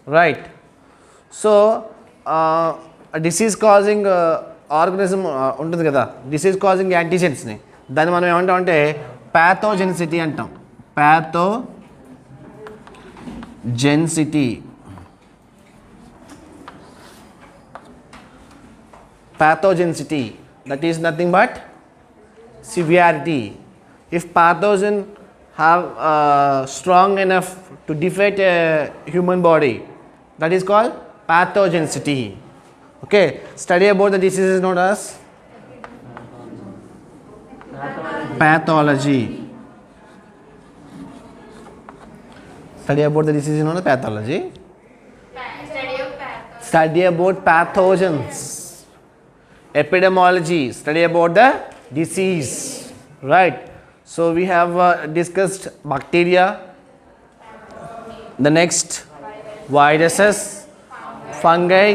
right? So a disease causing organism ఉంటుంది కదా, disease causing యాంటీజెన్స్ని, దాన్ని మనం ఏమంటాం అంటే ప్యాథోజెన్సిటీ అంటాం. Pathogenicity, that is nothing but severity. If pathogen have strong enough to defeat a human body, that is called pathogenicity. Okay, study about the disease is known as pathology. Study about the disease is known as pathology. Study about pathogens. Epidemiology, study about the disease, right? So we have discussed bacteria, the next viruses, fungi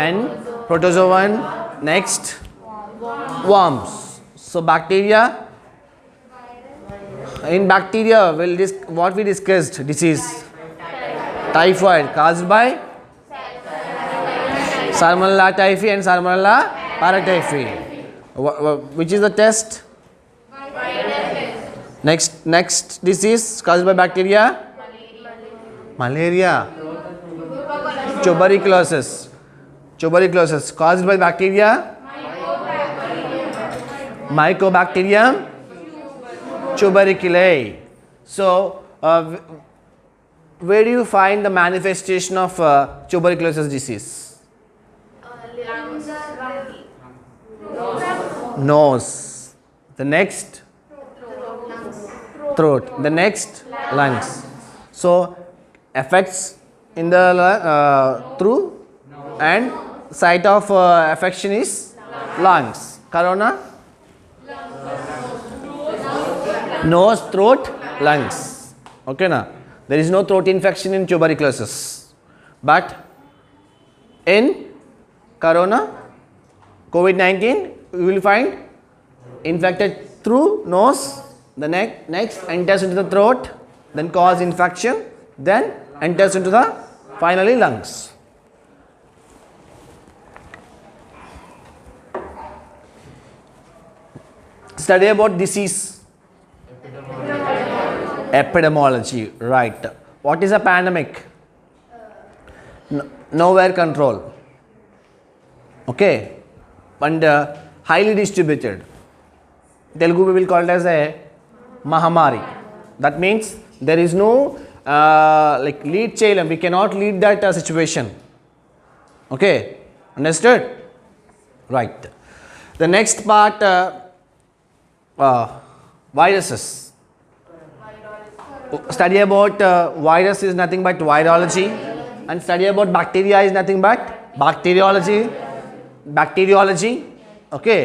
and protozoan, next worms. So bacteria, in bacteria what we discussed, disease typhoid caused by Salmonella typhi and Salmonella paratyphi. Which is the test? Next disease caused by bacteria? Malaria. Tuberculosis caused by bacteria? Mycobacterium tuberculosis. So where do you find the manifestation of tuberculosis disease? Nose. The next throat. The next lungs. So effects in the through and site of affection is lungs. Corona, nose, throat, lungs. Okay na? There is no throat infection in tuberculosis, but in corona, COVID-19, you will find infected through nose, the next enters into the throat, then cause infection, then enters into the finally lungs. Study about disease. Epidemiology, right? What is a pandemic? Nowhere control. Okay, and highly distributed. Telugu we will call it as a Mahamari. That means there is no like lead chain, we cannot lead that situation. Okay, understood? Right. The next part, viruses. Study about virus is nothing but virology, and study about bacteria is nothing but bacteriology. Okay,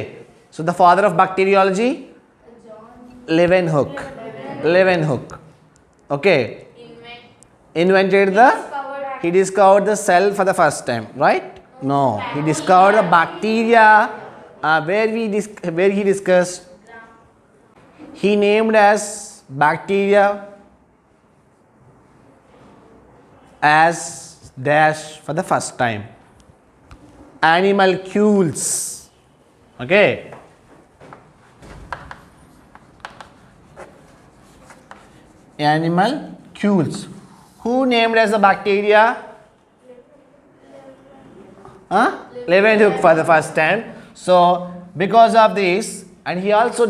so the father of bacteriology, Leeuwenhoek. Okay, he discovered the cell for the first time, right? No, he discovered the bacteria. Where he discussed, he named as bacteria as dash for the first time, animalcules. Okay, animalcules. Who named as the bacteria? Leeuwenhoek for the first time. So because of this, and he also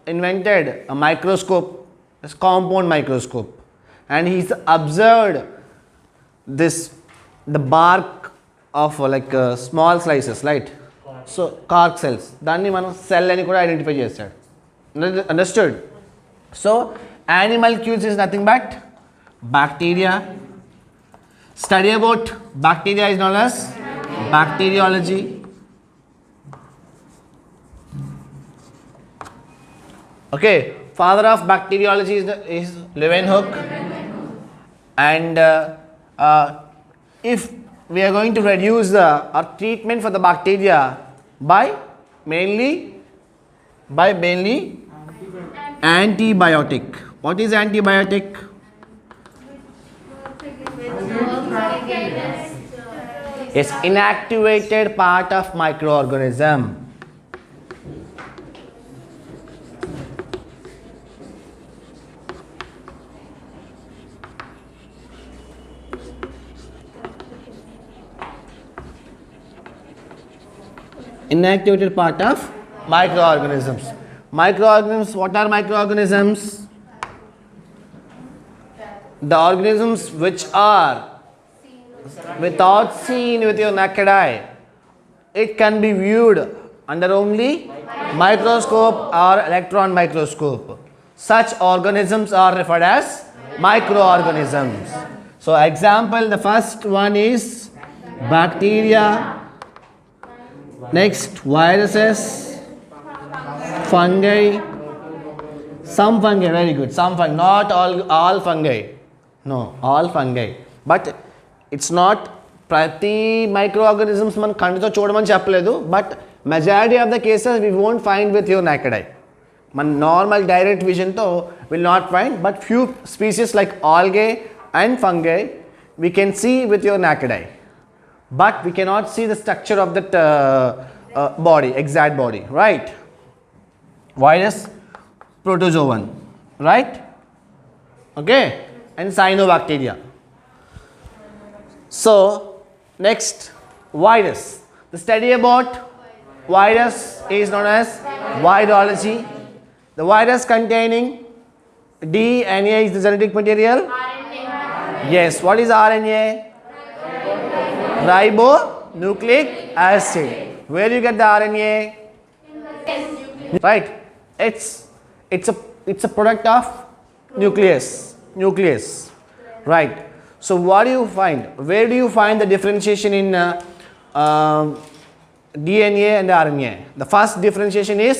invented a microscope, a compound microscope, and he's observed the bark of like small slices, right? So cork cells, danni manam cell ani kuda identify chestadu. Understood? So animalcules is nothing but bacteria. Study about bacteria is known as bacteriology. Okay, father of bacteriology is Leeuwenhoek. And if we are going to reduce our treatment for the bacteria by mainly antibiotic. What is antibiotic? Yes, inactivated part of microorganism. Inactivated part of microorganisms. Microorganisms, what are microorganisms? The organisms which are without seen with your naked eye. It can be viewed under only microscope or electron microscope. Such organisms are referred as microorganisms. So example, the first one is bacteria. Next, viruses, fungi, some fungi, very good, some fungi, not all fungi, no, all fungi. But it's not ప్రతి మైక్రోఆర్గానిజమ్స్ మనం కంటితో చూడమని చెప్పలేదు, but majority of the cases we won't find with your naked eye. మన normal direct విజన్తో will not find, but few species like algae and fungi we can see with your naked eye. But we cannot see the structure of that body, exact body, right? Virus, protozoan, right? Okay, and cyanobacteria. So next, virus. The study about virus is known as virology. The virus containing DNA is the genetic material. RNA. Yes, what is RNA? Ribonucleic acid. Where do you get the RNA? Right. It's a product of nucleus. Right. So what do you find? Where do you find the differentiation in DNA and RNA? The first differentiation is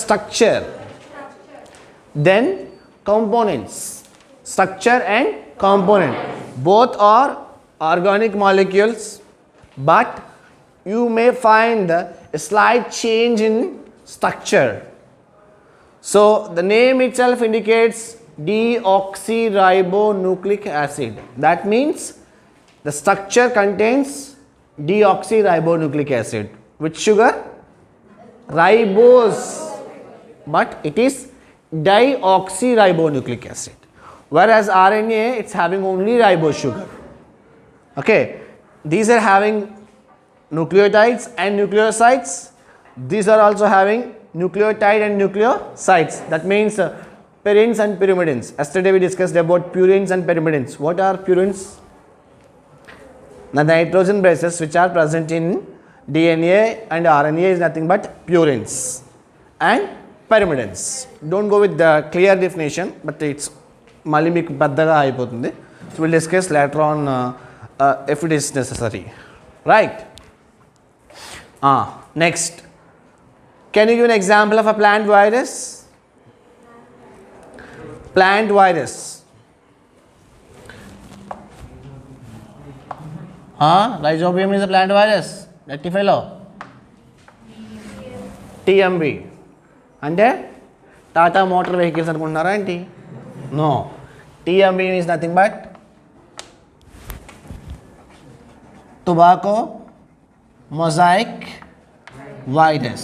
structure. Then components. Structure and component. Both are organic molecules, but you may find a slight change in structure. So the name itself indicates deoxyribonucleic acid. That means the structure contains deoxyribonucleic acid. Which sugar? Ribose, but it is deoxyribonucleic acid. Whereas RNA, it's having only ribose sugar. Okay, these are having nucleotides and nucleosides. These are also having nucleotide and nucleosides. That means purines and pyrimidines. Yesterday we discussed about purines and pyrimidines. What are purines? The nitrogen bases which are present in DNA and RNA is nothing but purines and pyrimidines. Don't go with the clear definition, but it's మళ్ళీ మీకు పెద్దగా అయిపోతుంది. So will discuss later on if it is necessary, right? Next, can you give an example of a plant virus? Plant virus. Rhizobium is a plant virus. Dirty fellow. TMV. అంటే Tata motor vehicles అనుకుంటున్నారా ఏంటి? No. TMV is nothing but tobacco mosaic virus.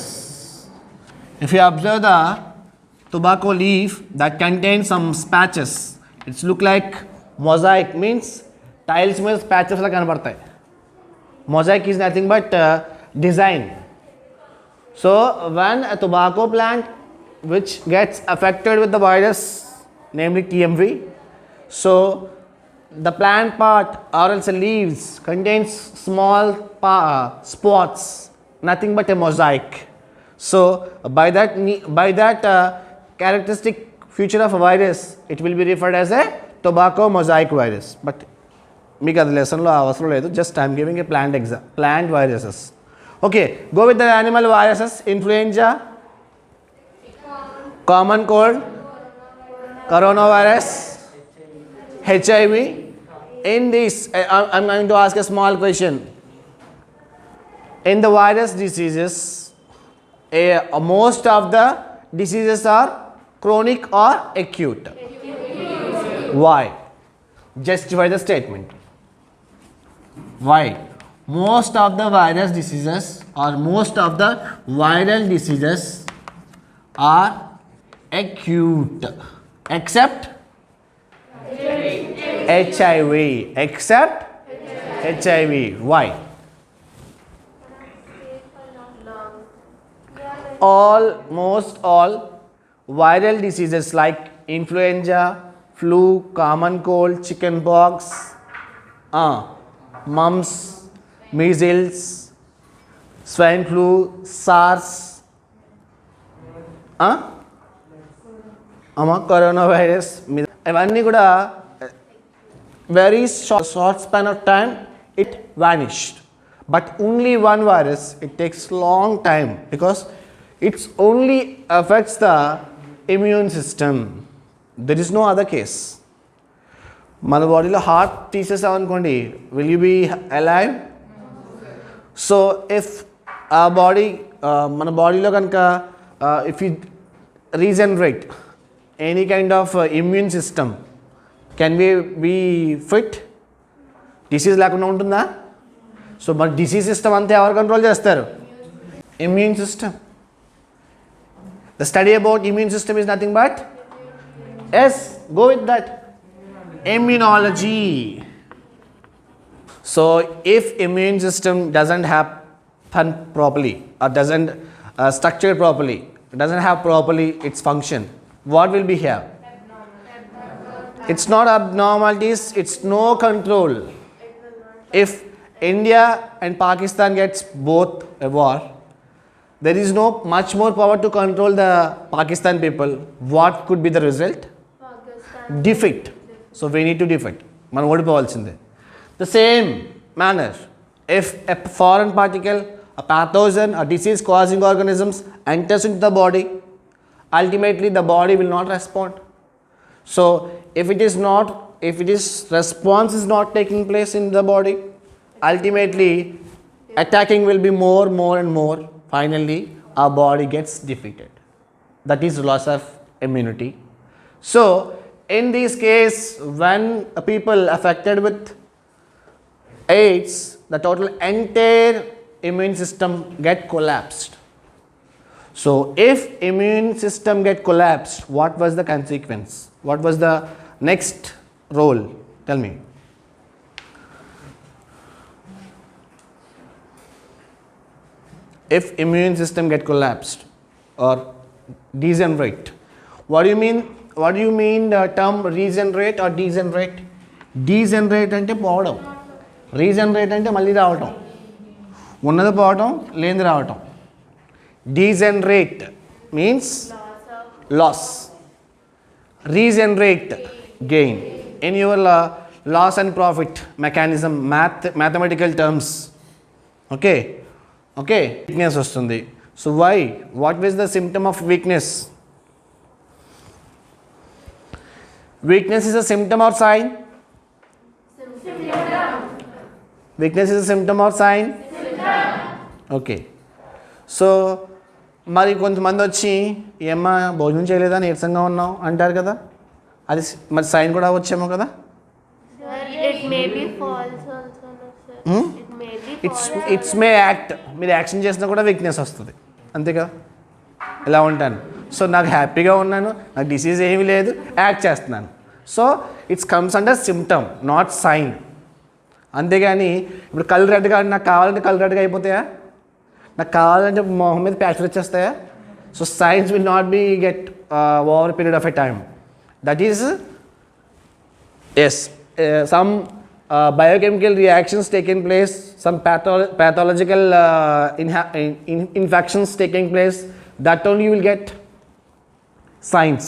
If you observe the tobacco leaf that contains some patches, it's look like mosaic, means tiles में patches ला कनपड़ता है. Mosaic is nothing but design. So when a tobacco plant which gets affected with the virus, namely TMV, so the plant part or else the leaves contains small spots, nothing but a mosaic. So by that characteristic feature of a virus, it will be referred as a tobacco mosaic virus. But మీకు అది లెసన్లో అవసరం లేదు, just I'm giving a plant viruses. Okay, go with the animal viruses. Influenza, common cold, coronavirus, HIV. In this, I'm going to ask a small question. In the virus diseases, most of the diseases are chronic or acute. Why? Justify the statement. Why? Most of the virus diseases or most of the viral diseases are acute except HIV. Except HIV. Why? Almost all viral diseases like influenza, flu, common cold, chickenpox, mumps, measles, swine flu, SARS, coronavirus, ఇవన్నీ కూడా very short span of time it vanished. But only one virus, it takes long time because it's only affects the immune system. There is no other case. మన బాడీలో heart తీసేసామనుకోండి, will you be alive? So if ఆ body మన బాడీలో కనుక if you regenerate any kind of immune system, can we be fit? Disease లేకుండా ఉంటుందా? So మరి డిసీజ్ సిస్టమ్ అంతా ఎవరు కంట్రోల్ చేస్తారు? Immune system. The study about immune system is nothing but go with that, immunology. So if immune system doesn't happen properly or doesn't structure properly, doesn't have properly its function, what will be here? It's not abnormalities, it's no control. If India and Pakistan gets both a war, there is no much more power to control the Pakistan people. What could be the result? Defeat. So we need to defeat. మనం ఓడిపోవాల్సిందే. The same manner, if a foreign particle, a pathogen, a disease causing organisms enters into the body, ultimately the body will not respond. So if response is not taking place in the body, ultimately attacking will be more and more. Finally our body gets defeated. That is loss of immunity. So in this case, when people affected with AIDS, the total entire immune system get collapsed. So if immune system get collapsed, what was the consequence? What was the next role? Tell me. If immune system get collapsed or degenerate, what do you mean? What do you mean the term regenerate or degenerate? Degenerate అంటే పోవడం, regenerate అంటే మళ్ళీ రావటం, ఉన్నది పోవటం, లేనిది రావటం. Degenerate means loss, regenerate gain. In your loss and profit mechanism, mathematical terms, okay, weakness వస్తుంది. So why? What was the symptom of weakness? Weakness is a symptom or sign? Weakness is a symptom or sign? Okay. So మరి కొంతమంది వచ్చి ఏమ్మా భోజనం చేయలేదా, నీరసంగా ఉన్నావు అంటారు కదా, అది మరి సైన్ కూడా వచ్చేమో కదా? It's May act. మీరు యాక్షన్ చేసినా కూడా వీక్నెస్ వస్తుంది, అంతే కదా? ఇలా ఉంటాను, సో నాకు హ్యాపీగా ఉన్నాను, నాకు డిసీజ్ ఏమీ లేదు, యాక్ట్ చేస్తున్నాను. So it's comes under symptom, not sign. అంతేగాని ఇప్పుడు కళ్ళు రెడ్గా, నాకు కావాలంటే కళ్ళు రెడ్గా అయిపోతాయా? నాకు కావాలంటే మొహం మీద ప్యాచెస్ వచ్చేస్తాయా? So science will not be get over period of a time. That is some biochemical reactions taking place, some pathological infections taking place, that only you will get signs.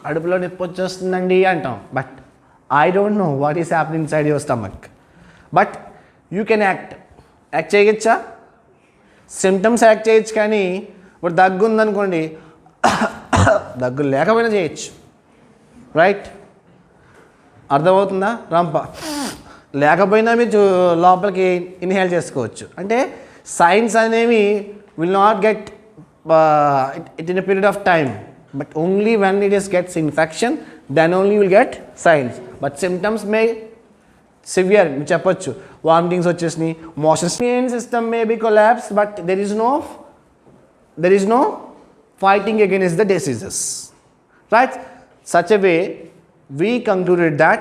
కడుపులో నొప్పి వచ్చేస్తుందండి అంటాం, but I don't know what is happening inside your stomach. But you can act చేయొచ్చా? Symptoms act చేయొచ్చు, కానీ ఇప్పుడు దగ్గు ఉందనుకోండి, దగ్గు లేకపోయినా చేయొచ్చు, రైట్? అర్థమవుతుందా? రంప లేకపోయినా మీరు లోపలికి ఇన్హేల్ చేసుకోవచ్చు. అంటే సైన్స్ అనేవి will not get it in a period of time, but only when it is gets infection, then only you will get signs. But symptoms may severe చెప్పొచ్చు, వామిటింగ్స్ వచ్చేసినాయి, motions. Immune system may be collapse, but there is no fighting against the diseases, right? Such a way we concluded that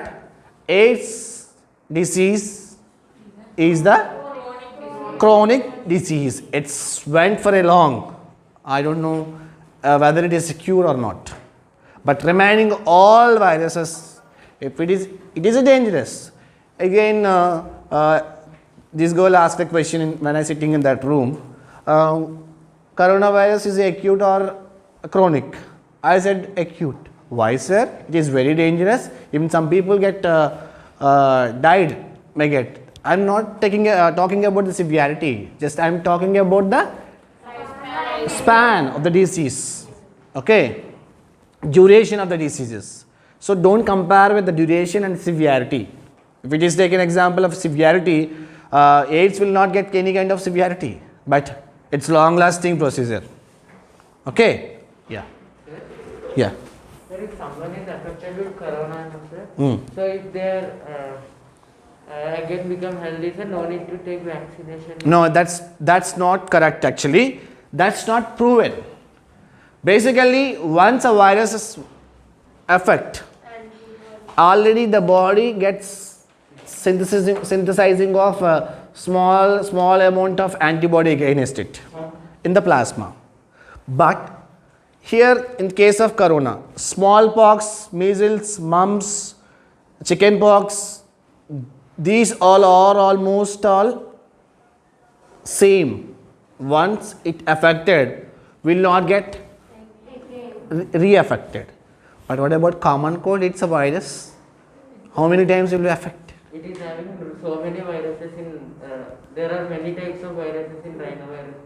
AIDS disease is the chronic disease. It's went for a long, I don't know whether it is a cure or not, but remaining all viruses, if it is a dangerous. Again this girl asked a question when I sitting in that room, coronavirus is acute or chronic? I said acute. Why, sir? It is very dangerous. Even some people get died, may get. I'm not talking about the severity. Just I'm talking about the span of the disease. Okay, duration of the diseases. So don't compare with the duration and severity. If it is taken example of severity, AIDS will not get any kind of severity, but it's long lasting procedure. Okay, yeah. Sir, if someone is affected with corona, sir, so if they are again become healthy, sir, no need to take vaccination? No, that's not correct actually. That's not proven. Basically, once a virus is affect, already the body gets synthesizing of a small amount of antibody against it in the plasma. But here in case of corona, smallpox, measles, mumps, chickenpox, these all are almost all same. Once it affected, will not get re-affected. But what about common cold? It's a virus. How many times will it affect? It is having so many viruses in. There are many types of viruses in rhinovirus.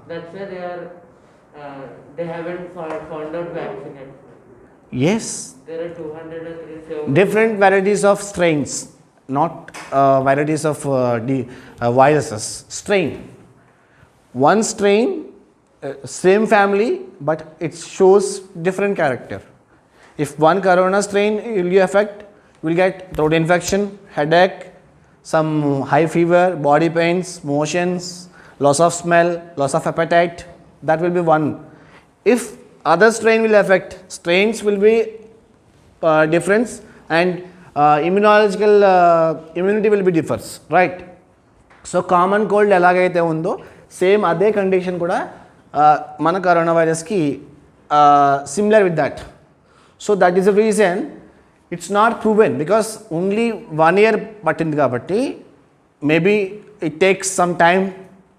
That's why they haven't found out vaccine yet. Yes. There are 200 or 370. Different varieties of strains, not varieties of viruses. Strain. One strain, same family, but it shows different character. If one corona strain will you affect, you will get throat infection, headache, some high fever, body pains, motions, loss of smell, loss of appetite. That will be one. If other strain will affect, strains will be difference, and immunity will be differs, right? So common cold elagaithe undo same ade condition kuda mana coronavirus ki similar with that. So that is the reason it's not proven, because only 1 year pattindi kabatti maybe it takes some time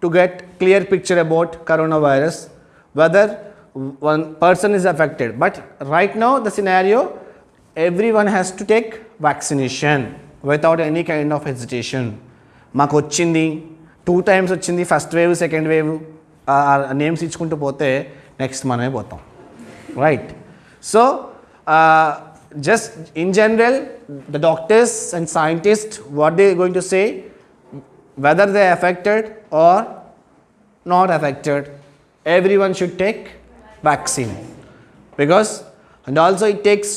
to get clear picture about coronavirus, whether one person is affected. But right now the scenario, everyone has to take vaccination without any kind of hesitation. Maaku vachindi 2 times vachindi, first wave, second wave, names ichukuntu pote next maname potam, right? So just in general, the doctors and scientists, what they are going to say, whether they are affected or not affected, everyone should take vaccine, because, and also it takes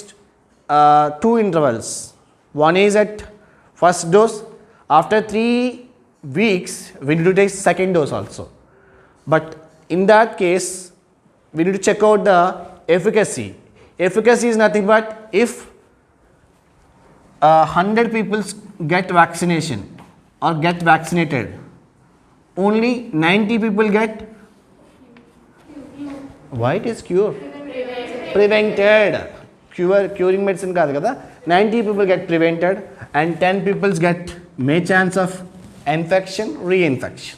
2 intervals. One is at first dose, after 3 weeks we need to take second dose also. But in that case we need to check out the efficacy. Efficacy is nothing but if 100 people get vaccination or get vaccinated, only 90 people get, why it is cure? Prevented. Curing medicine kaadu kada. 90 people get prevented and 10 people get may chance of infection, reinfection.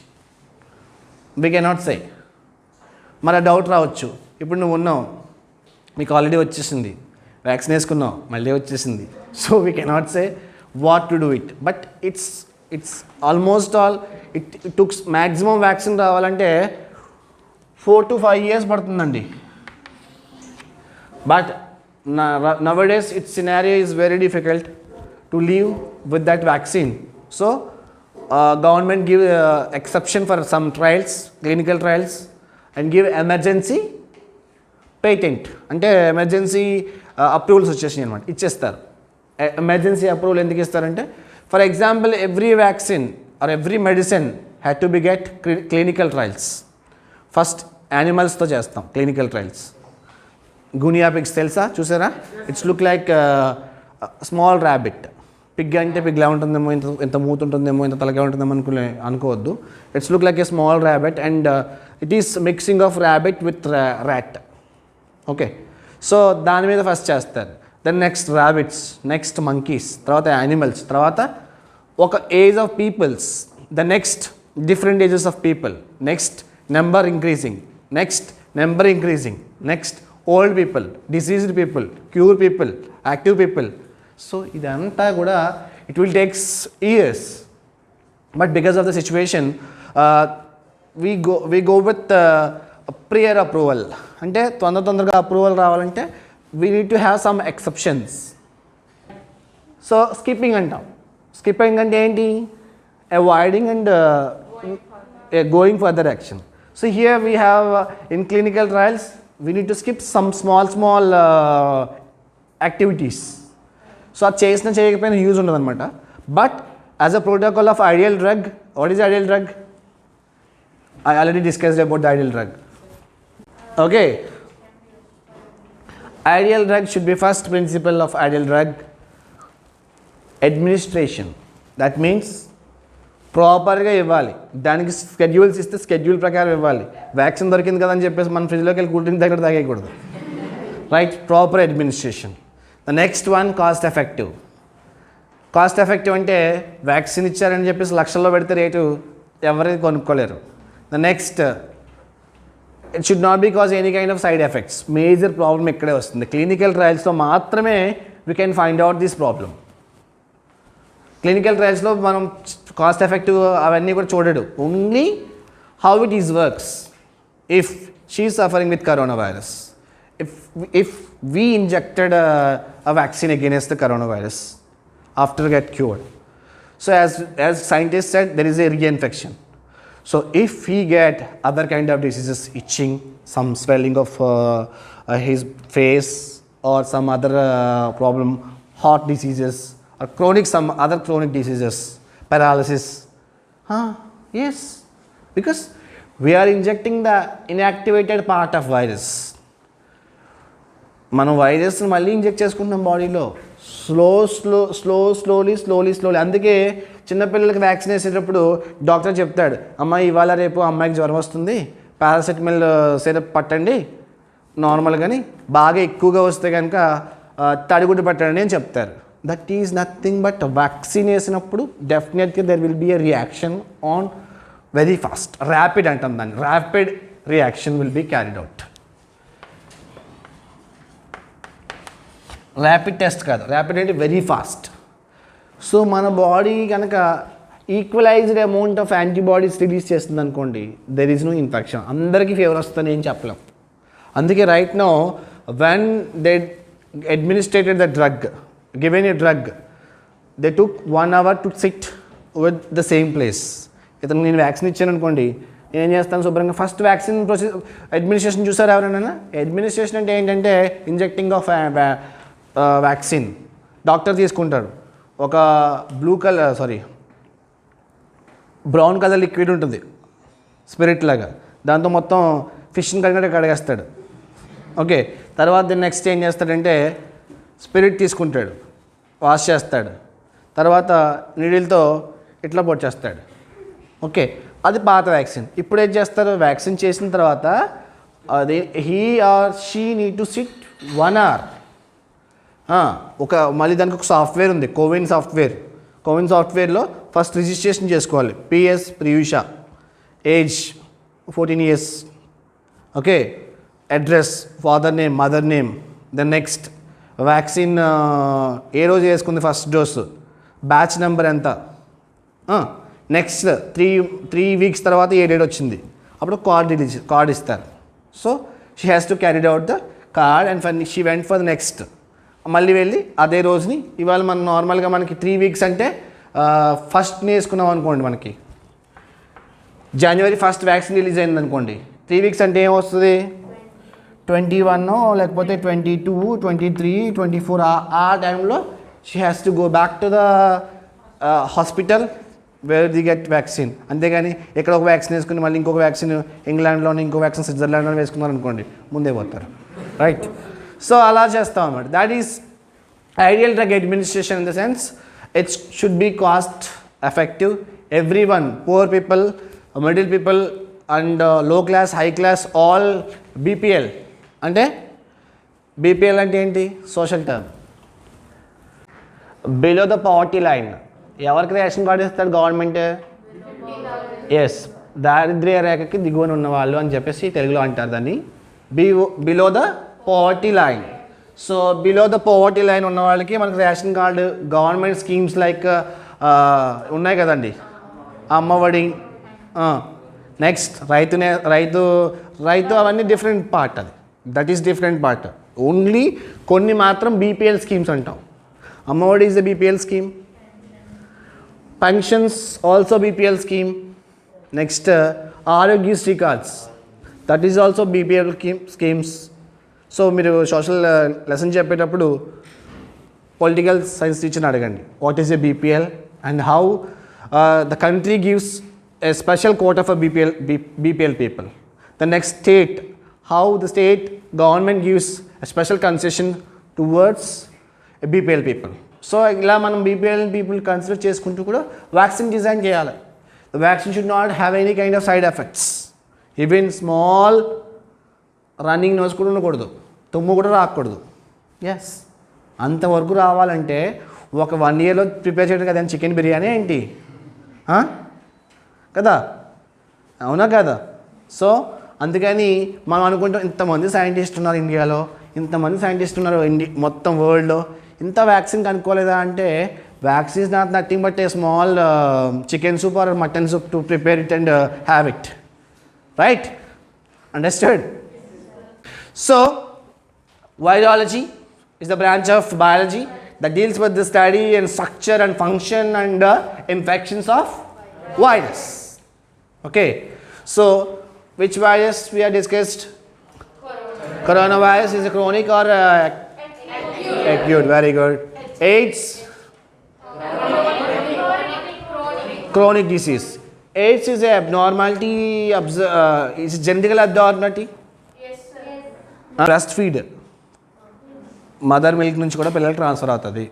We cannot say. మన doubt రావచ్చు, ఇప్పుడు నువ్వు ఉన్నావు, మీకు already వచ్చేసింది, vaccine వేసుకున్నావు, మళ్ళీ వచ్చేసింది. So we cannot say what to do it, but it's almost all it tooks maximum vaccine రావాలంటే 4 to 5 years పడుతుందండి. బట్ nowadays its scenario is very difficult to live with that vaccine. So government give exception for some trials, clinical trials, and give emergency patent, అంటే emergency approvals వచ్చేసినాయి అనమాట, ఇచ్చేస్తారు. Emergency approval ఎందుకు ఇస్తారంటే for example every vaccine or every medicine had to be get clinical trials. First యానిమల్స్తో చేస్తాం clinical trials. Guinea pigs తెలుసా, చూసారా? It's look like small rabbit. Pig అంటే పిగ్లా ఉంటుందేమో, ఇంత మూత ఉంటుందేమో, ఇంత తలగా ఉంటుందేమో అనుకోవద్దు. It's look like a small rabbit and it is mixing of rabbit with rat. Okay, so దాని మీద ఫస్ట్ చేస్తారు. Then next rabbits, next monkeys, తర్వాత యానిమల్స్, తర్వాత ఒక age of peoples, the next different ages of people, next number increasing, next number increasing, next old people, deceased people, cure people, active people. So ఇదంతా కూడా it will takes years. But because of the situation we go with prior approval. అంటే తొందరగా approval రావాలంటే we need to have some exceptions. So skipping అంటాం. Skipping అంటే ఏంటి? Avoiding and going further action. So here we have in clinical trials we need to skip some small activities. So అది చేసినా చేయకపోయినా use ఉండదు అనమాట. But as a protocol of ideal drug, what is ideal drug? I already discussed about the ideal drug. Okay, ideal drug should be first principle of ideal drug administration. That means ప్రాపర్గా ఇవ్వాలి. దానికి schedules ఇస్తే schedule ప్రకారం ఇవ్వాలి. Vaccine దొరికింది కదా అని చెప్పేసి మన ఫ్రిడ్జ్లోకి వెళ్ళి కూల్ డ్రింక్ దగ్గర తాగేయకూడదు. Right, proper administration. The next one cost effective. Cost effective అంటే వ్యాక్సిన్ ఇచ్చారని చెప్పేసి లక్షల్లో పెడితే రేటు ఎవరైనా కొనుక్కోలేరు. The next, it should not be cause any kind of side effects. Major problem ఇక్కడే వస్తుంది. క్లినికల్ ట్రయల్స్లో మాత్రమే we can find out this problem. Clinical ట్రయల్స్లో మనం కాస్ట్ ఎఫెక్టివ్ అవన్నీ కూడా చూడడు. Only how it is works. If she is suffering with corona virus, if we injected a vaccine against the coronavirus after get cured. So as scientists said, there is a reinfection. So if he get other kind of diseases, itching, some swelling of his face or some other problem, heart diseases or some other chronic diseases, paralysis, yes, because we are injecting the inactivated part of virus. మనం వైరస్ని మళ్ళీ inject చేసుకుంటున్నాం బాడీలో, slowly. అందుకే చిన్నపిల్లలకి vaccine వేసేటప్పుడు doctor చెప్తాడు, అమ్మాయి ఇవాళ రేపు అమ్మాయికి జ్వరం వస్తుంది, పారాసెటమాల్ సిరప్ పట్టండి నార్మల్గాని, బాగా ఎక్కువగా వస్తే కనుక తడిగుడ్డు పట్టండి అని చెప్తారు. That is nothing but vaccine వేసినప్పుడు డెఫినెట్గా there will be a reaction on very fast. Rapid అంటాం దాన్ని. Rapid reaction will be carried out. Rapid test కాదు, ర్యాపిడ్ అంటే వెరీ ఫాస్ట్. సో మన బాడీ కనుక equalized amount of antibodies release చేస్తుంది అనుకోండి, దెర్ ఈజ్ నో ఇన్ఫెక్షన్. అందరికీ fever వస్తుందని ఏం చెప్పలేం. అందుకే right no when they administrated the drug, given a drug, they took 1 hour to sit with the same place. ఇతను నేను వ్యాక్సిన్ ఇచ్చాను అనుకోండి, నేను ఏం చేస్తాను శుభ్రంగా ఫస్ట్ వ్యాక్సిన్ ప్రాసెస్ అడ్మినిస్ట్రేషన్ చూసారు ఎవరైనా? అడ్మినిస్ట్రేషన్ అంటే ఏంటంటే ఇంజెక్టింగ్ ఆఫ్ వ్యాక్సిన్. డాక్టర్ తీసుకుంటాడు ఒక బ్రౌన్ కలర్ లిక్విడ్ ఉంటుంది స్పిరిట్ లాగా, దాంతో మొత్తం ఫిష్ని కడిగేస్తాడు. ఓకే, తర్వాత నెక్స్ట్ ఏం చేస్తాడంటే స్పిరిట్ తీసుకుంటాడు, వాష్ చేస్తాడు, తర్వాత నీడిల్తో ఇట్లా పొడిచేస్తాడు. ఓకే, అది పాత వ్యాక్సిన్. ఇప్పుడు ఏం చేస్తారు? వ్యాక్సిన్ చేసిన తర్వాత అది he or she need to sit 1 hour. మళ్ళీ దానికి ఒక సాఫ్ట్వేర్ ఉంది, కోవిన్ సాఫ్ట్వేర్లో ఫస్ట్ రిజిస్ట్రేషన్ చేసుకోవాలి. PS Priyusha, age 14 years, okay, address, father name, mother name, then next vaccine ఏ రోజు వేసుకుంది ఫస్ట్ డోసు, బ్యాచ్ నెంబర్ ఎంత, నెక్స్ట్ 3 weeks తర్వాత ఏ డేట్ వచ్చింది, అప్పుడు కార్డ్ ఇస్తారు. So she has to carried out the card and she went for the next. మళ్ళీ వెళ్ళి అదే రోజుని, ఇవాళ మనం నార్మల్గా మనకి 3 weeks అంటే ఫస్ట్ని వేసుకున్నాం అనుకోండి, మనకి January 1st వ్యాక్సిన్ రిలీజ్ అయింది అనుకోండి, 3 weeks అంటే ఏమొస్తుంది? 21 లేకపోతే 22, 23, 24 ఆ టైంలో she has to go back to the hospital wear the get vaccine. అంతేగాని ఎక్కడ ఒక వ్యాక్సిన్ వేసుకుని మళ్ళీ ఇంకొక వ్యాక్సిన్ ఇంగ్లాండ్లోని ఇంకో వ్యాక్సిన్ స్విట్జర్లాండ్లో వేసుకున్నారు అనుకోండి ముందే పోతారు, రైట్? సో అలా చేస్తాం అన్నమాట. That is ideal drug administration in the sense it should be cost effective. Every one, poor people, middle people and low class, high class, all BPL. అంటే బీపీఎల్ అంటే ఏంటి? Social term. Below the poverty line. ఎవరికి ration card ఇస్తాడు government? Yes, దారిద్ర్య రేఖకి దిగువన ఉన్న వాళ్ళు అని చెప్పేసి తెలుగులో అంటారు దాన్ని. Below the poverty line. So below the poverty line ఉన్న వాళ్ళకి మనకు ration card, government schemes like ఉన్నాయి కదండి, అమ్మఒడి, నెక్స్ట్ రైతు అవన్నీ డిఫరెంట్ పార్ట్. అది that is different part. Only కొన్ని మాత్రం బీపీఎల్ స్కీమ్స్ అంటాం. Ammavodi is the BPL scheme. Pensions also BPL scheme. Next Aarogyasri cards, that is also BPL schemes. So మీరు social lesson చెప్పేటప్పుడు పొలిటికల్ సైన్స్ టీచర్ని అడగండి, what is a BPL and how the country gives a special quota for BPL people. The next state, how the state government gives a special concession towards BPL people. So ఇలా మనం BPL people consider చేసుకుంటూ కూడా vaccine design చేయాలి. The vaccine should not have any kind of side effects. Even small running nose కూడా ఉండకూడదు, తుమ్ము కూడా రాకూడదు. ఎస్, అంతవరకు రావాలంటే ఒక 1 yearలో ప్రిపేర్ చేయడం కదా చికెన్ బిర్యానీ ఏంటి కదా, అవునా కదా? సో అందుకని మనం అనుకుంటాం ఇంతమంది సైంటిస్ట్ ఉన్నారు ఇండియాలో, ఇంతమంది సైంటిస్ట్ ఉన్నారు మొత్తం వరల్డ్లో, ఇంత వ్యాక్సిన్ కనుక్కోలేదా అంటే vaccine is not nothing but a small chicken soup or mutton soup to prepare it and have it, right? Understood? So virology is the branch of biology that deals with the study and structure and function and infections of virus. Okay, so which virus we have discussed? Coronavirus is a chronic or acute. Very good. AIDS, chronic disease. AIDS is a abnormality, is a genetical abnormality. Breast feed, mother milk నుంచి కూడా పిల్లలు transfer అవుతుంది.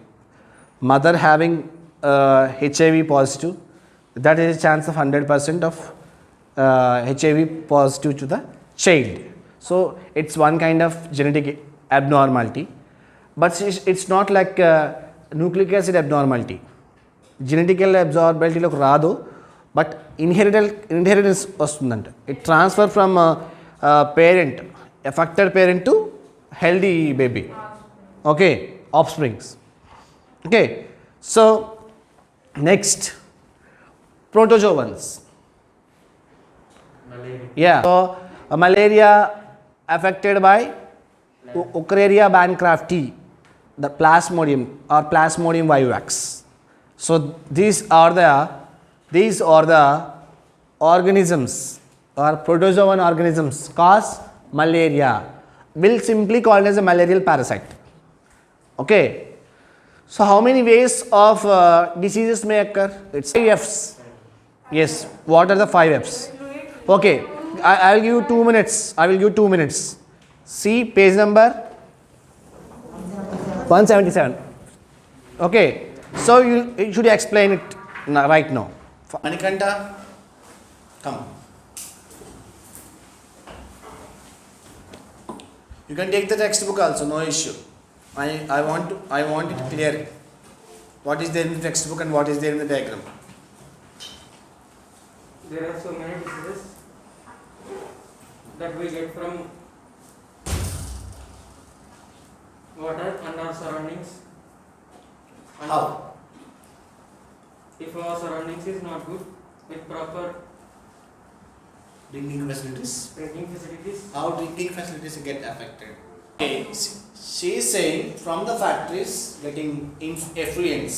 Mother having HIV positive, that is chance of 100% of HIV positive to the child. So it's one kind of genetic abnormality, but it's not like nucleic acid abnormality. Genetical అబ్జార్బిలిటీలోకి రాదు, but inheritance వస్తుందంట. It transfer from parent, affected parent to healthy baby. Okay, offsprings. Okay, so next, protozoans. Malaria. Yeah, so malaria affected by Uchrera bancrafti, the plasmodium or plasmodium vivax. So these are the organisms or protozoan organisms cause malaria, will simply called as a malarial parasite. Okay, so how many ways of diseases may occur? It's 5 F's. Yes, what are the 5 F's? Okay, I will give you 2 minutes. See page number 177. Okay, so you should explain it right now. Manikanta, come. You can take the textbook also, no issue. I want it clear. What is there in the textbook and what is there in the diagram? There are so many diseases that we get from water and our surroundings. And How? If our surroundings is not good with proper Drinking facilities. How drinking facilities get affected? Okay, she is saying from the factories getting effluents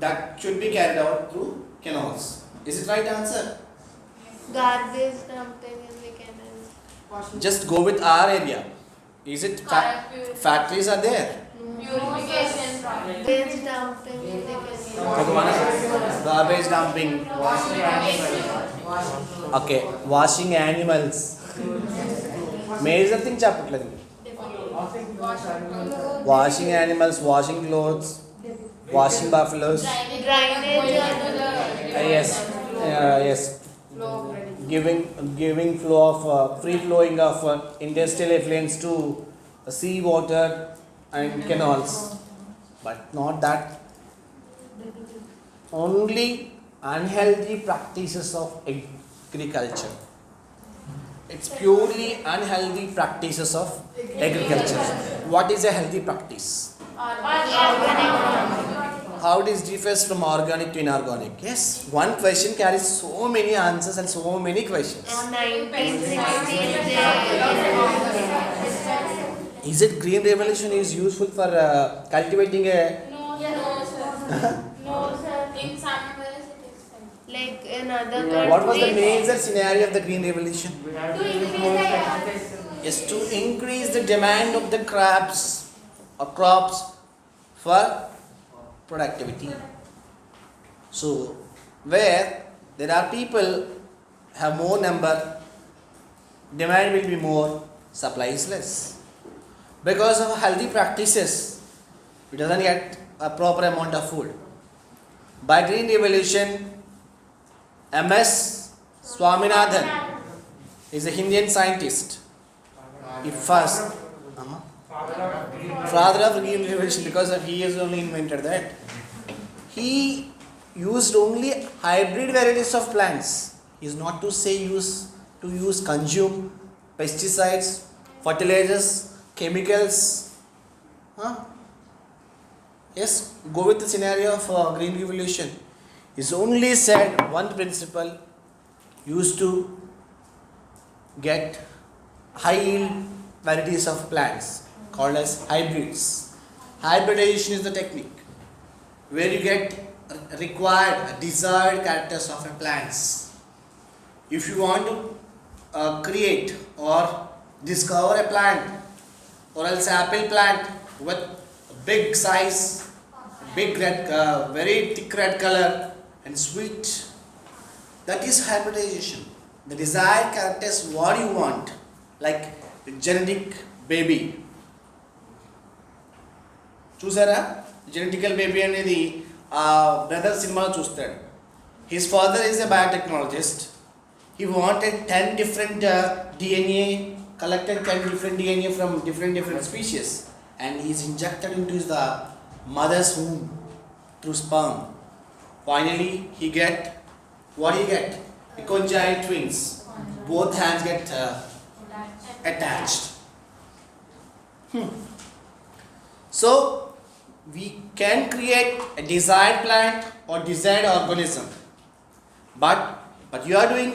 that should be carried out through canals. Is it right answer? Garbage dumping in the canals. Just go with our area. Is it factories are there? Purification. Garbage dumping in the canals. garbage dumping. Okay, washing animals. Major thing చెప్పట్లేదు. Washing animals, washing clothes, washing buffaloes. Drainage Yes, yes. Giving flow of free flowing of industrial effluents to sea water and canals, but not that. Only unhealthy practices of agriculture. It's purely unhealthy practices of agriculture. What is a healthy practice? How it is differs from organic to inorganic? Yes, one question carries so many answers and so many questions. 1960s. Is it green revolution is useful for cultivating a? No, sir. In some ways it is fine. Like in other What was the countries. major scenario of the green revolution? We have to use more pesticides. Is to increase the demand of the crops for productivity. So where there are people have more number, demand will be more, supply is less. Because of healthy practices, it doesn't get a proper amount of food. By green revolution, MS Swaminathan is a Indian scientist. He first father of green revolution, because he has only invented that. He used only hybrid varieties of plants. He is not to say consume pesticides, fertilizers, chemicals. Yes, go with the scenario of green revolution. He's only said one principle: used to get high yield varieties of plants called as hybrids. Hybridization is the technique where you get required desired characters of a plants. If you want to create or discover a plant, or else apple plant with big size, big red, very thick red color and sweet, that is hybridization. The desired characters what you want, like genetic baby. చూసారా genetical baby అనేది brother సినిమాలో చూస్తాడు. His father is a biotechnologist. He wanted 10 different DNA, collected 10 different DNA from different species, and he is injected into the mother's womb through sperm. Finally he get conjoined twins. Both hands get attached. So we can create a desired plant or desired organism, but you are doing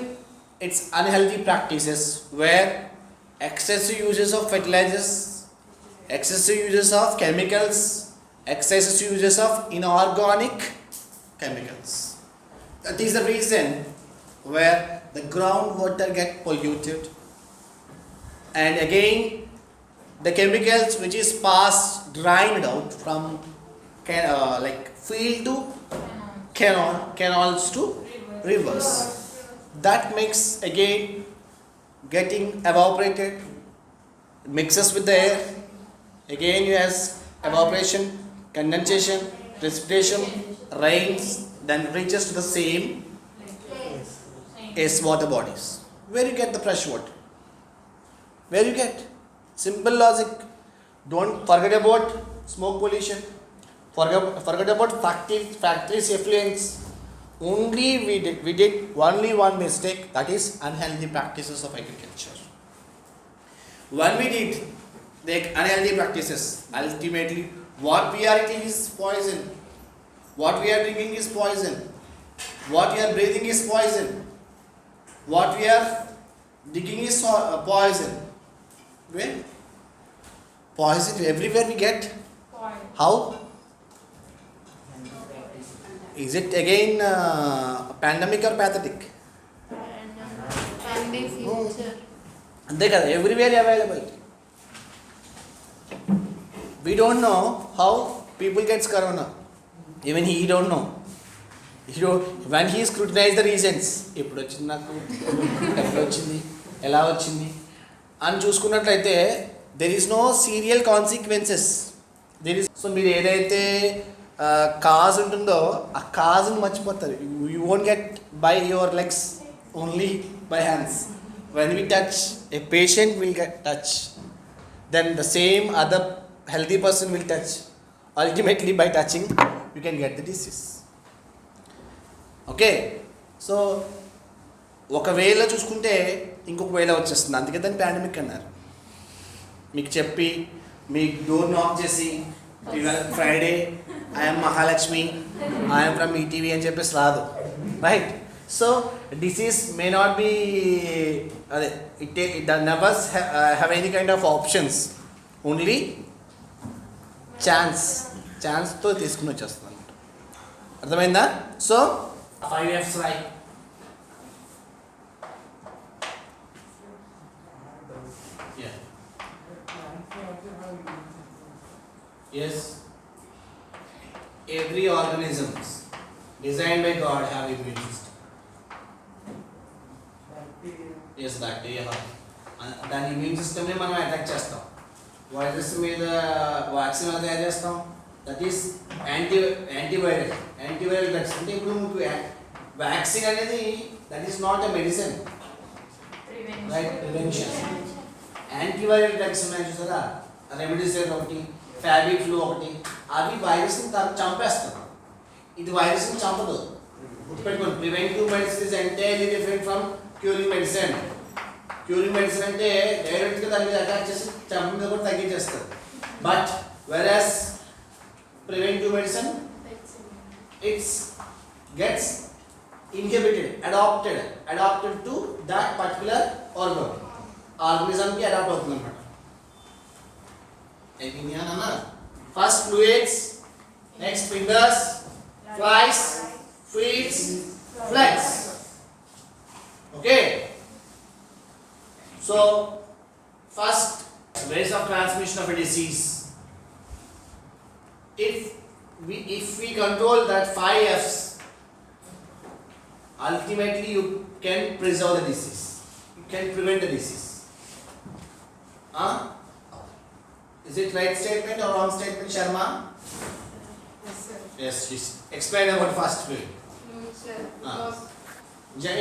its unhealthy practices where excessive uses of fertilizers, excessive uses of chemicals, excessive uses of inorganic chemicals. That is the reason where the groundwater get polluted, and again the chemicals which is passed drained out from like field to canals to rivers. That makes again getting evaporated, mixes with the air. Again you has evaporation, condensation, precipitation, rains, then reaches to the same as water bodies. Where you get the fresh water? Where you get? Simple logic. Don't forget about smoke pollution. Forget about factories effluents. Only we did only one mistake, that is unhealthy practices of agriculture. When we did the unhealthy practices, ultimately what we are eating is poison. What we are drinking is poison. What we are breathing is poison. What we are digging is poison. Where? Poison everywhere we get. How? Is it again pandemic or pathetic? Can be future. అంతే కదా, everywhere available. We don't know how people gets corona. Even he don't know. when he scrutinized the reasons, ఎప్పుడు వచ్చింది నాకు, ఎప్పుడు వచ్చింది, ఎలా వచ్చింది అని చూసుకున్నట్లయితే there is no serial consequences. So మీరు ఏదైతే కాజ్ ఉంటుందో ఆ కాజ్ని మర్చిపోతారు. You won't get by your legs, only by hands. When we touch a patient will get touch, then the same other healthy person will touch. Ultimately by touching you can get the disease. Okay, so ఒక వేలో చూసుకుంటే ఇంకొక వేలో వచ్చేస్తుంది. అందుకే దాన్ని pandemic అన్నారు. మీకు చెప్పి మీ డోర్ నాక్ చేసి Friday I'm Mahalakshmi, I'm from ETV అని చెప్పేసి రాదు, right? So disease may not be, అదే it never have any kind of options, only ఛాన్స్తో తీసుకుని వచ్చేస్తుంది అనమాట. అర్థమైందా? So 5Fs right. Yeah. Yes. Every organisms designed by God have immune system. Yes, bacteria have. దాని ఇమ్యూన్ సిస్టమ్ని మనం attack చేస్తాం. వైరస్ మీద వ్యాక్సిన్ ఎలా తయారు చేస్తాం? That is antiviral drugs. అంటే ఇప్పుడు మీకు వ్యాక్సిన్ అనేది that is not a medicine, right? Prevention. Antiviral drugs ఉన్నాయి చూసారా, రెమిడిసివిర్ ఒకటి, ఫ్యాబిక్ ఫ్లూ ఒకటి, అవి వైరస్ని చంపేస్తారు. ఇది వైరస్ని చంపదు, గుర్తుపెట్టుకోండి. Preventive medicine is entirely different from curing medicine. Curing medicine అంటే డైరెక్ట్గా దాని మీద అటాక్ చేసి చంప మీద కూడా తగ్గించేస్తారు. But versus preventive medicine it's gets inhibited, adapted to that particular ఆర్గనిజంకి అడాప్ట్ అవుతుంది అనమాట. అన్నా first fluids, next fingers, flies, feces, flex. Okay, so first ways of transmission of a disease. If we control that 5Fs, ultimately you can preserve the disease, you can prevent the disease. Is it right statement or wrong statement, Sharma? Yes, sir. Yes, please explain about first way. No, sir.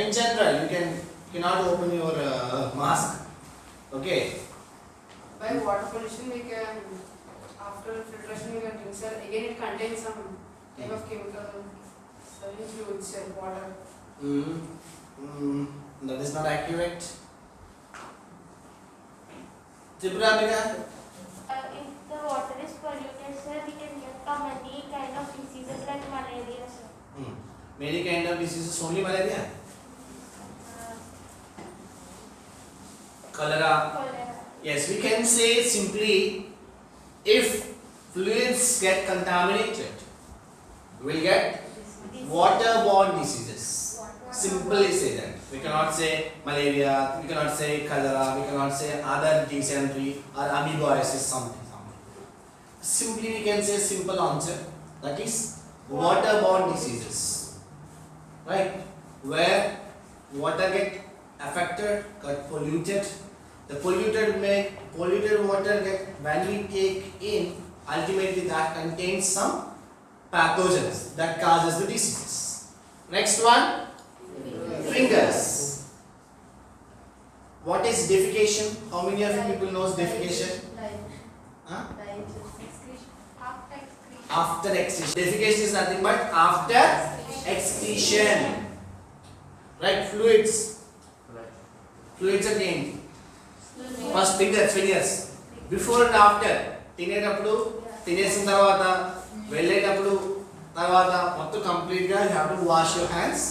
In general, you cannot open your mask. Okay. By water pollution, we can, after filtration, we can drink, sir. Again, it contains some type of chemical, certain fluids, sir, water. That is not accurate. Tripura, If the water is polluted, sir, we can get many kind of diseases like malaria, sir. Many kind of diseases, only malaria? Cholera. Cholera. Yes, we can say simply, if fluids get contaminated, we'll get waterborne diseases. Simply say that. We cannot say malaria, we cannot say cholera, we cannot say other dysentery or amoebiasis, something. Simply we can say simple answer, that is waterborne diseases. Right? Where water get affected, got polluted. The polluted water when we take in, ultimately that contains some pathogens that causes the diseases. Next one, fingers. What is defecation? How many of you people knows defecation? Huh? After excretion. Defecation is nothing but after excretion. Right? Fluids again. First fingers. Before and after. తినేటప్పుడు, తినేసిన తర్వాత, వెళ్ళేటప్పుడు, తర్వాత మొత్తం కంప్లీట్గా you have to wash your hands.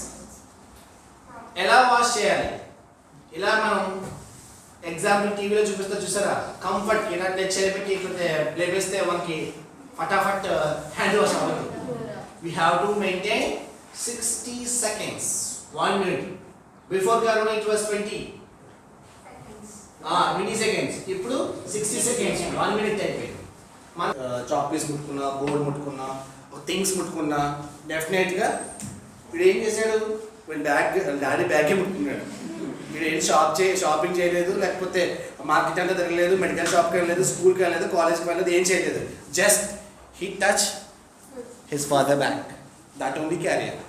ఎలా wash చేయాలి? ఇలా మనం ఎగ్జాంపుల్ టీవీలో చూపిస్తా చూసారా, కంఫర్ట్ ఇలా టచ్ చేయబెట్టి ప్లే వేస్తే మనకి ఫటాఫట్ హ్యాండ్ వాష్ అవ్వదు. We have to maintain 60 seconds, 1 minute. Before corona it was 20 seconds. ఇప్పుడు 60 seconds, 1 minute అయిపోయింది. మన చాక్ పీస్ ముట్టుకున్నా, బోర్డ్ ముట్టుకున్నా, థింగ్స్ ముట్టుకున్నా డెఫినెట్గా వీడు ఏం చేశాడు, వీడు డాడీ బ్యాగే ముట్టుకున్నాడు. వీడు ఏం షాపింగ్ చేయలేదు, లేకపోతే మార్కెట్ అంతా తిరగలేదు, మెడికల్ షాప్కి వెళ్ళలేదు, స్కూల్కి వెళ్ళలేదు, కాలేజ్కి వెళ్ళలేదు, ఏం చేయలేదు. Just he touch his father bag, that only carrier.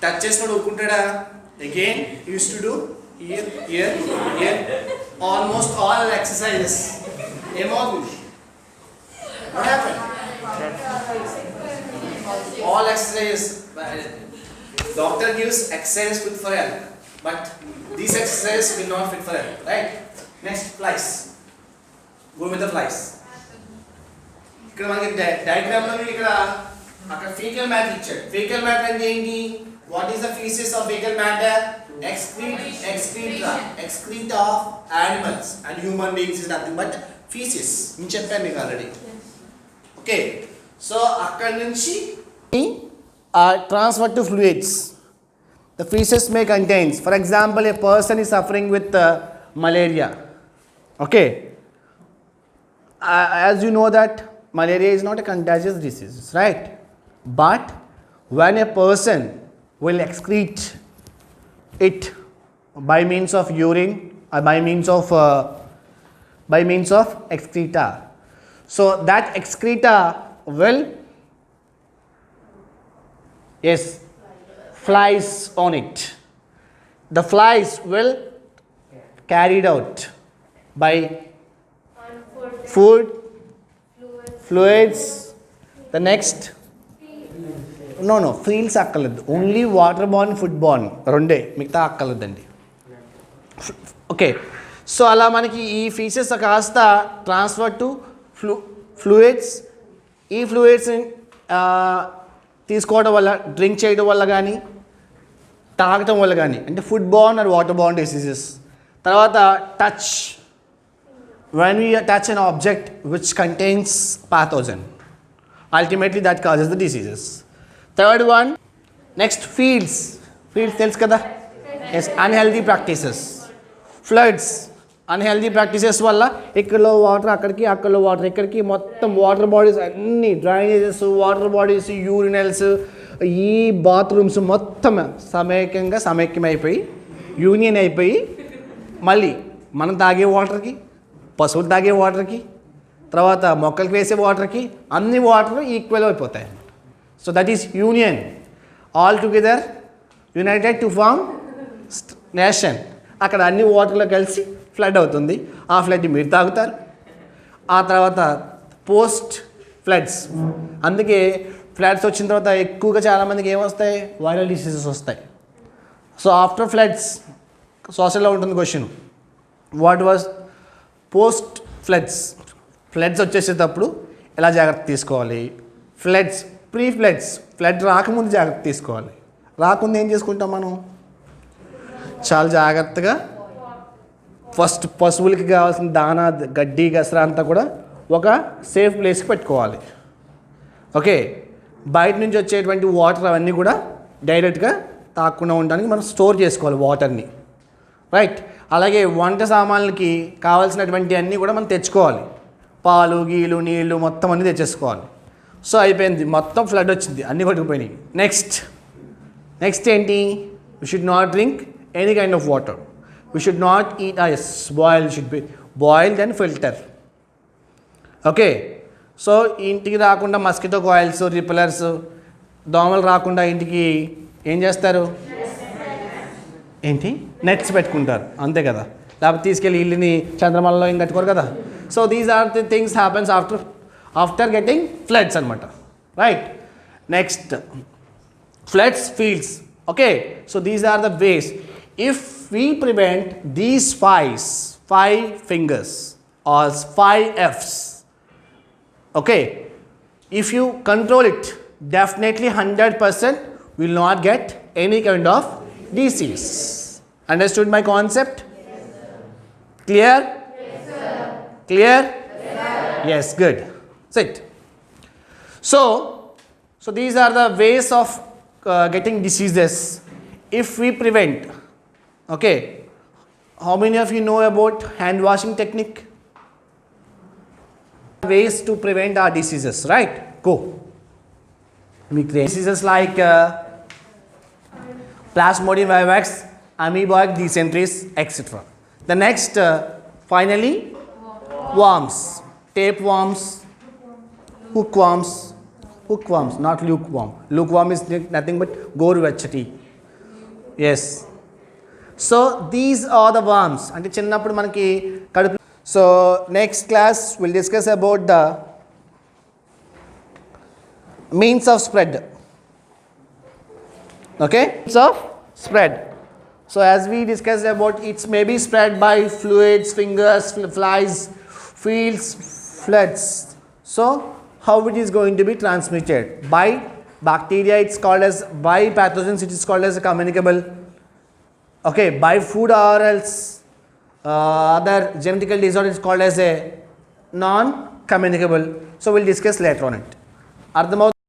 Touch చేసినప్పుడు ఊరుకుంటాడా? Again use to do year almost all exercises. ఏమవుతుంది? What happened? All exercises. Doctor gives exercises fit for health, but these exercises will not fit for health, right? Next, flies. Go with the flies. ఇక్కడ మనకి diagram లో ఇక్కడ అక్కడ faecal matter ఇచ్చాడు. Faecal matter అంటే ఏంటి? What is the faeces of faecal matter? excreta of animals and human beings is nothing but feces. నేను చెప్పాను మీకు ఆల్రెడీ. ఓకే, సో అక్కడ నుంచి transfer to fluids. The feces may contains, for example, a person is suffering with malaria. Okay, as you know that malaria is not a contagious disease, right? But when a person will excrete it by means of urine or by means of excreta, so that excreta will flies on it. The flies will carried out by food, fluids. The next, no fields అక్కర్లేదు, only water born, food born రెండే, మిగతా అక్కర్లేదండి. Okay, so అలా మనకి ఈ features కాస్త transfer to fluids. ఈ fluids తీసుకోవడం వల్ల, డ్రింక్ చేయడం వల్ల కానీ, తాగటం వల్ల కానీ, అంటే food borne or water borne diseases. తర్వాత touch, when we touch an object which contains pathogen, ultimately that causes the diseases. Third one, next, fields తెలుసు కదా? Yes, unhealthy practices. Floods, unhealthy practices వల్ల ఇక్కడలో వాటర్ అక్కడికి, అక్కడలో water ఇక్కడికి, మొత్తం water bodies అన్ని drainages, water bodies, urinals, ఈ bathrooms మొత్తం సమైక్యమైపోయి union అయిపోయి మళ్ళీ మనం తాగే వాటర్కి, పశువులు తాగే వాటర్కి, తర్వాత మొక్కలకి వేసే వాటర్కి, అన్ని వాటర్ ఈక్వల్ అయిపోతాయి. So that is union, all together united to form nation. అక్కడ అన్ని వాటర్లో కలిసి ఫ్లడ్ అవుతుంది. ఆ ఫ్లడ్ మీరు తాగుతారు. ఆ తర్వాత పోస్ట్ ఫ్లడ్స్, అందుకే ఫ్లడ్స్ వచ్చిన తర్వాత ఎక్కువగా చాలామందికి ఏమొస్తాయి? వైరల్ డిసీజెస్ వస్తాయి. సో ఆఫ్టర్ ఫ్లడ్స్, సోషల్లో ఉంటుంది question, what was post floods? Floods వచ్చేసేటప్పుడు ఎలా జాగ్రత్త తీసుకోవాలి? ఫ్లడ్స్, ప్రీ ఫ్లడ్స్, ఫ్లడ్ రాకముందు జాగ్రత్త తీసుకోవాలి. రాకుండా ఏం చేసుకుంటాం మనం? చాలా జాగ్రత్తగా ఫస్ట్ పశువులకి కావాల్సిన దానా, గడ్డి, గసరా అంతా కూడా ఒక సేఫ్ ప్లేస్కి పెట్టుకోవాలి. ఓకే, బయట నుంచి వచ్చేటువంటి వాటర్ అవన్నీ కూడా డైరెక్ట్గా తాకుండా ఉండడానికి మనం స్టోర్ చేసుకోవాలి వాటర్ని, రైట్? అలాగే వంట సామాన్లకి కావాల్సినటువంటి అన్నీ కూడా మనం తెచ్చుకోవాలి. పాలు, గీలు, నీళ్ళు మొత్తం అన్నీ తెచ్చేసుకోవాలి. సో అయిపోయింది, మొత్తం ఫ్లడ్ వచ్చింది, అన్నీ కొట్టుకుపోయినాయి. నెక్స్ట్ ఏంటి? We should not drink any kind of water. We should not eat ice. Should be boiled and filter. Okay, so ఇంటికి రాకుండా మస్కిటో కాయిల్స్, రిపెలర్స్, దోమలు రాకుండా ఇంటికి ఏం చేస్తారు? ఏంటి? నెట్స్ పెట్టుకుంటారు, అంతే కదా? లేకపోతే తీసుకెళ్ళి ఇల్లుని చంద్రమలలో ఏం కట్టుకోరు కదా? So these are the things happens after getting floods అనమాట, right? Next, floods, fields. Okay, so these are the ways. If we prevent these five fingers or 5 F's, okay, if you control it, definitely 100% will not get any kind of disease. Understood my concept? Yes, sir. Clear? Yes, sir. Clear? Yes, sir. Yes, good. Sit. So these are the ways of getting diseases if we prevent. Okay, how many of you know about hand washing technique? Ways to prevent our diseases, right? Go. Diseases like Plasmodium vivax, amoeboid dysenteries, etc. The next, finally, worms, tapeworms, hookworms, not lukewarm. Lukewarm is nothing but goruvechati. Yes. So these are the worms. అంటే చిన్నప్పుడు మనకి కడుపు. So next class we'll discuss about the means of spread. Okay, means of spread. So as we discussed about, it's may be spread by fluids, fingers, flies, fields, floods. So how it is going to be transmitted? By bacteria it's called as, by pathogens it is called as a communicable. Okay, by food or else other genetical disorder is called as a non-communicable. So we'll discuss later on it. అర్థమవుతుంది.